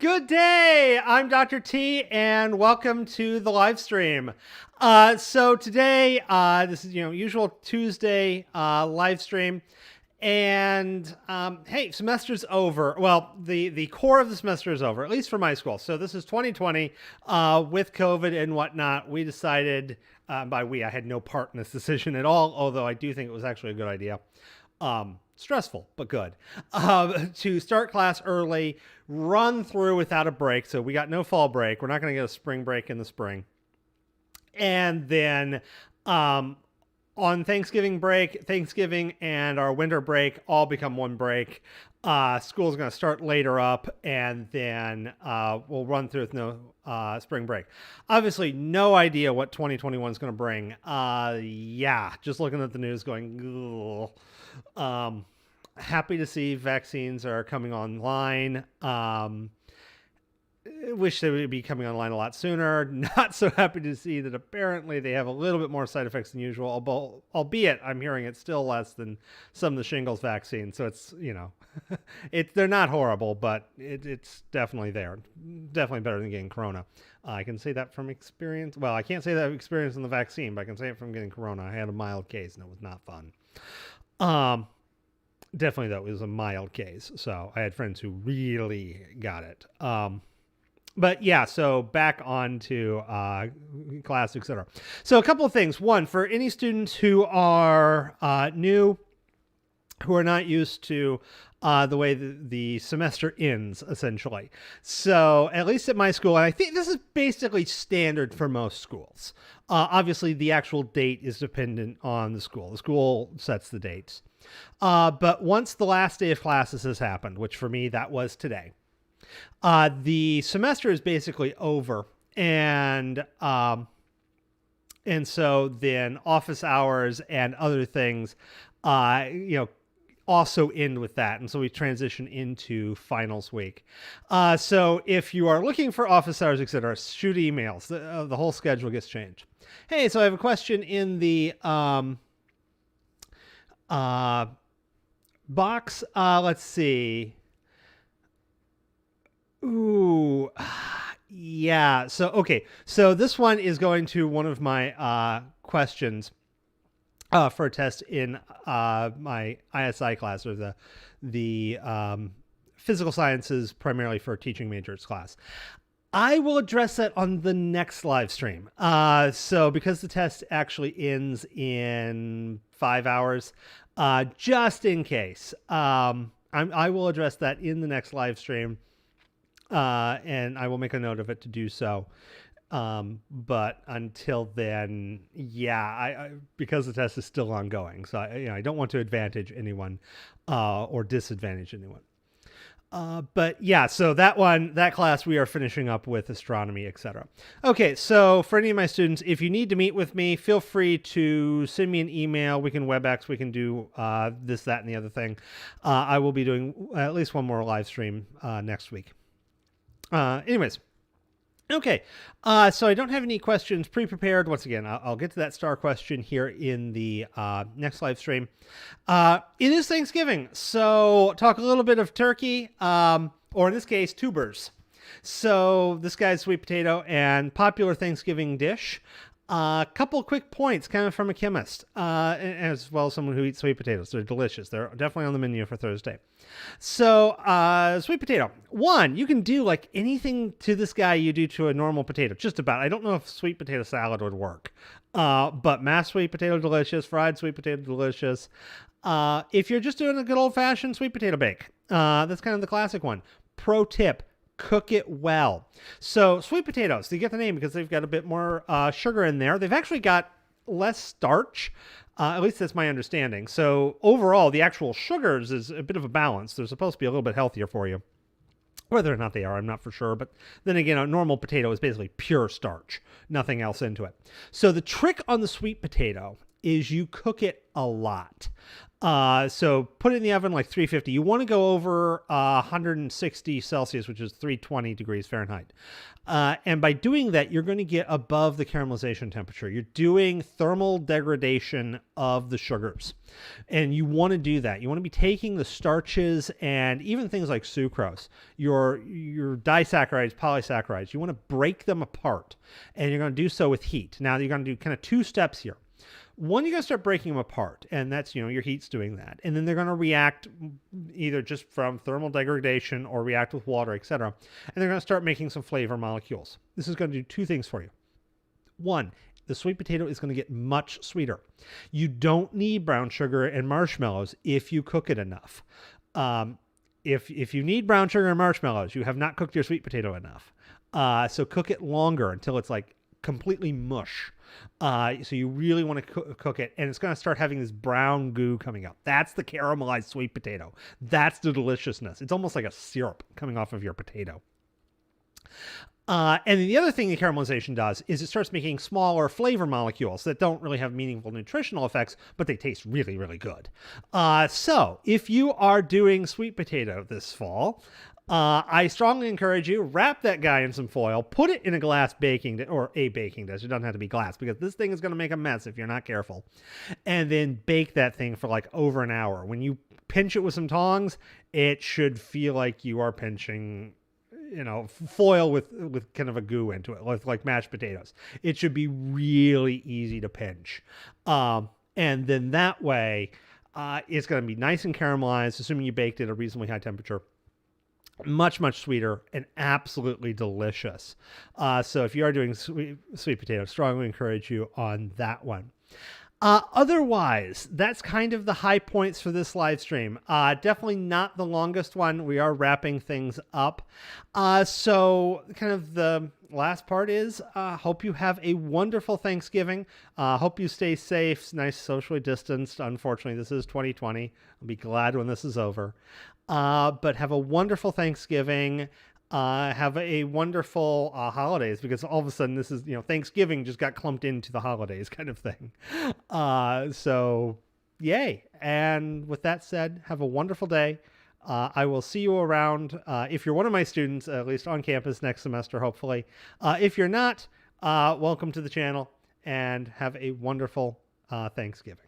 Good day. I'm Dr. T, and welcome to the live stream. So today, this is usual Tuesday live stream, and hey, semester's over. Well, the core of the semester is over, at least for my school. So this is 2020 with COVID and whatnot. We decided, by we, I had no part in this decision at all. Although I do think it was actually a good idea. Stressful, but good. To start class early, run through without a break. So we got no fall break. We're not going to get a spring break in the spring. And then on Thanksgiving break, Thanksgiving and our winter break all become one break. School's going to start later up, and then we'll run through with no spring break. Obviously, no idea what 2021 is going to bring. Yeah, just looking at the news going, ugh. Happy to see vaccines are coming online. Wish they would be coming online a lot sooner. Not so happy to see that apparently they have a little bit more side effects than usual, albeit I'm hearing it's still less than some of the shingles vaccines. So it's, they're not horrible, but it's definitely there. Definitely better than getting corona. I can say that from experience. Well, I can't say that experience in the vaccine, but I can say it from getting corona. I had a mild case and it was not fun. Definitely, though, it was a mild case. So I had friends who really got it. But yeah, so back on to class, etc. So a couple of things. One, for any students who are new, who are not used to the way the semester ends, essentially. So at least at my school, and I think this is basically standard for most schools. Obviously, the actual date is dependent on the school. The school sets the dates. But once the last day of classes has happened, which for me, that was today, the semester is basically over. And so then office hours and other things, also end with that. And so we transition into finals week. So if you are looking for office hours, etc., shoot emails. The whole schedule gets changed. Hey, so I have a question in the box. Let's see. Ooh, yeah. So, okay. So this one is going to one of my questions for a test in my ISI class, or the physical sciences, primarily for teaching majors class. I will address that on the next live stream. So because the test actually ends in 5 hours, just in case, I will address that in the next live stream, and I will make a note of it to do so. But until then, yeah, I because the test is still ongoing, so I don't want to advantage anyone or disadvantage anyone. But yeah, so that class, we are finishing up with astronomy, etc. Okay, so for any of my students, if you need to meet with me, feel free to send me an email. We can WebEx, we can do this, that, and the other thing. I will be doing at least one more live stream next week. Anyways. Okay, so I don't have any questions pre-prepared. Once again, I'll get to that star question here in the next live stream. It is Thanksgiving, so talk a little bit of turkey, or in this case, tubers. So this guy's sweet potato and popular Thanksgiving dish. A couple quick points kind of from a chemist, as well as someone who eats sweet potatoes. They're delicious. They're definitely on the menu for Thursday. So, sweet potato. One, you can do like anything to this guy you do to a normal potato. Just about. I don't know if sweet potato salad would work. But mashed sweet potato, delicious. Fried sweet potato, delicious. If you're just doing a good old-fashioned sweet potato bake, that's kind of the classic one. Pro tip. Cook it well. So sweet potatoes, they get the name because they've got a bit more sugar in there. They've actually got less starch. At least that's my understanding. So overall, the actual sugars is a bit of a balance. They're supposed to be a little bit healthier for you. Whether or not they are, I'm not for sure. But then again, a normal potato is basically pure starch, nothing else into it. So the trick on the sweet potato is you cook it a lot. So put it in the oven like 350. You want to go over 160 Celsius, which is 320 degrees Fahrenheit. And by doing that, you're going to get above the caramelization temperature. You're doing thermal degradation of the sugars. And you want to do that. You want to be taking the starches and even things like sucrose, your disaccharides, polysaccharides. You want to break them apart. And you're going to do so with heat. Now, you're going to do kind of two steps here. One, you're going to start breaking them apart, and that's, your heat's doing that. And then they're going to react either just from thermal degradation or react with water, etc. And they're going to start making some flavor molecules. This is going to do two things for you. One, the sweet potato is going to get much sweeter. You don't need brown sugar and marshmallows if you cook it enough. If you need brown sugar and marshmallows, you have not cooked your sweet potato enough. So cook it longer until it's like completely mush. So you really want to cook it, and it's going to start having this brown goo coming out. That's the caramelized sweet potato. That's the deliciousness. It's almost like a syrup coming off of your potato. And then the other thing the caramelization does is it starts making smaller flavor molecules that don't really have meaningful nutritional effects, but they taste really, really good. So if you are doing sweet potato this fall, I strongly encourage you, wrap that guy in some foil, put it in a glass baking dish, or a baking dish. It doesn't have to be glass because this thing is going to make a mess if you're not careful. And then bake that thing for like over an hour. When you pinch it with some tongs, it should feel like you are pinching, foil with kind of a goo into it, like mashed potatoes. It should be really easy to pinch. And then that way, it's going to be nice and caramelized, assuming you baked it at a reasonably high temperature. Much, much sweeter and absolutely delicious. So if you are doing sweet potato, strongly encourage you on that one. Otherwise, that's kind of the high points for this live stream. Definitely not the longest one. We are wrapping things up. So kind of the last part is, hope you have a wonderful Thanksgiving. Hope you stay safe, nice socially distanced. Unfortunately, this is 2020. I'll be glad when this is over. But have a wonderful Thanksgiving. Have a wonderful holidays, because all of a sudden this is, Thanksgiving just got clumped into the holidays kind of thing. So yay. And with that said, have a wonderful day. I will see you around, if you're one of my students, at least on campus next semester, hopefully. If you're not, welcome to the channel and have a wonderful Thanksgiving.